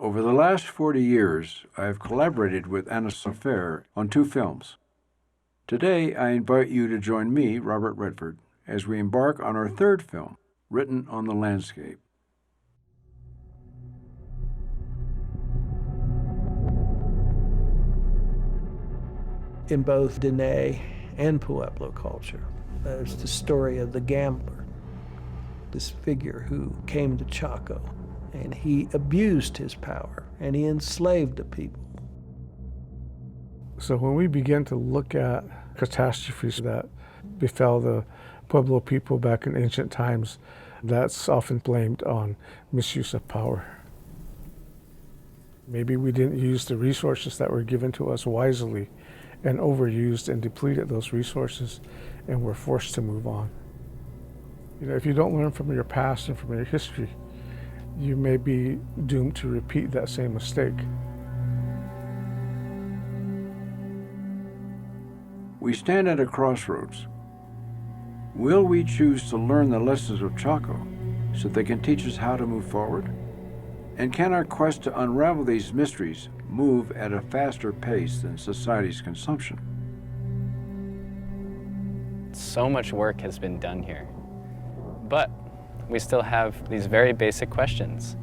Over the last 40 years, I have collaborated with Anna Sofer on 2 films. Today, I invite you to join me, Robert Redford, as we embark on our 3rd film, Written on the Landscape. In both Dene and Pueblo culture, there's the story of the gambler, this figure who came to Chaco, and he abused his power, and he enslaved the people. So when we begin to look at catastrophes that befell the Pueblo people back in ancient times, that's often blamed on misuse of power. Maybe we didn't use the resources that were given to us wisely and overused and depleted those resources, and we're forced to move on. You know, if you don't learn from your past and from your history, you may be doomed to repeat that same mistake. We stand at a crossroads. Will we choose to learn the lessons of Chaco so they can teach us how to move forward? And can our quest to unravel these mysteries move at a faster pace than society's consumption? So much work has been done here, but we still have these very basic questions.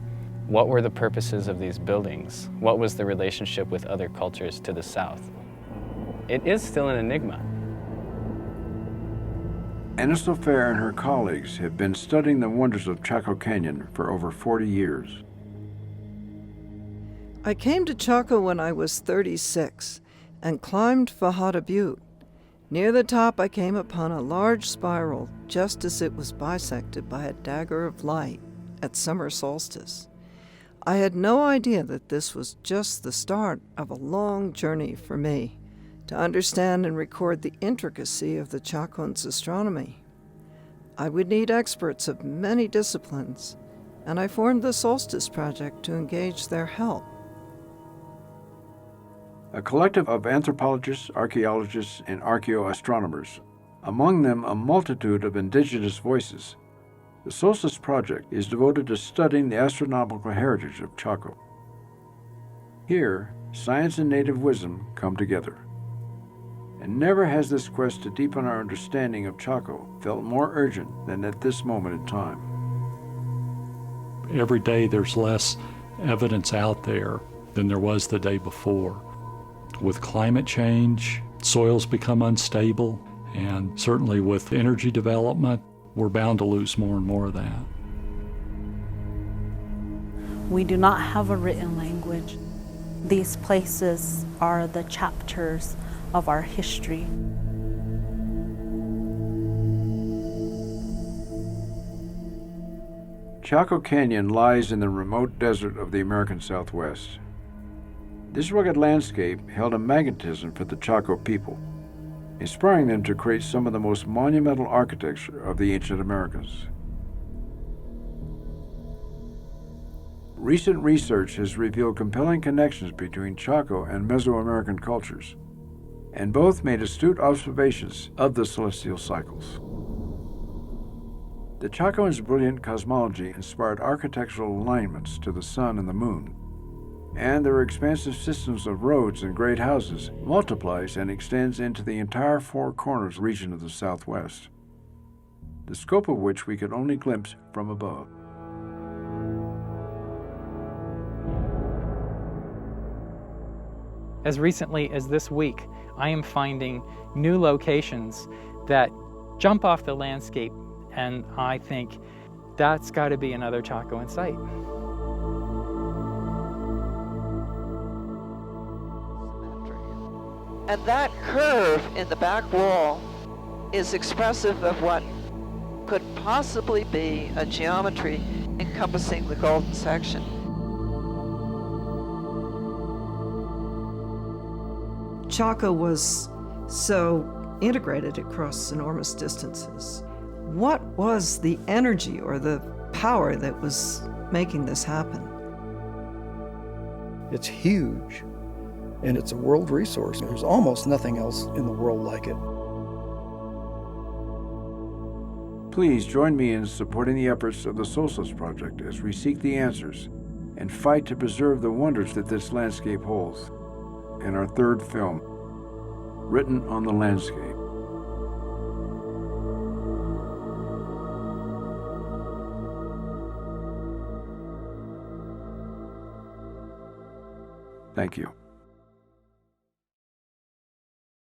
What were the purposes of these buildings? What was the relationship with other cultures to the south? It is still an enigma. Anna Sofer and her colleagues have been studying the wonders of Chaco Canyon for over 40 years. I came to Chaco when I was 36 and climbed Fajada Butte. Near the top, I came upon a large spiral just as it was bisected by a dagger of light at summer solstice. I had no idea that this was just the start of a long journey for me to understand and record the intricacy of the Chacoans' astronomy. I would need experts of many disciplines, and I formed the Solstice Project to engage their help. A collective of anthropologists, archaeologists, and archaeoastronomers, among them a multitude of indigenous voices. The Solstice Project is devoted to studying the astronomical heritage of Chaco. Here, science and native wisdom come together. And never has this quest to deepen our understanding of Chaco felt more urgent than at this moment in time. Every day there's less evidence out there than there was the day before. With climate change, soils become unstable, and certainly with energy development, we're bound to lose more and more of that. We do not have a written language. These places are the chapters of our history. Chaco Canyon lies in the remote desert of the American Southwest. This rugged landscape held a magnetism for the Chaco people, inspiring them to create some of the most monumental architecture of the ancient Americas. Recent research has revealed compelling connections between Chaco and Mesoamerican cultures, and both made astute observations of the celestial cycles. The Chacoans' brilliant cosmology inspired architectural alignments to the sun and the moon, and their expansive systems of roads and great houses multiplies and extends into the entire Four Corners region of the Southwest, the scope of which we could only glimpse from above. As recently as this week, I am finding new locations that jump off the landscape, and I think that's got to be another Chacoan site. And that curve in the back wall is expressive of what could possibly be a geometry encompassing the golden section. Chaco was so integrated across enormous distances. What was the energy or the power that was making this happen? It's huge, and it's a world resource. There's almost nothing else in the world like it. Please join me in supporting the efforts of the Solstice Project as we seek the answers and fight to preserve the wonders that this landscape holds. In our third film, Written on the Landscape. Thank you.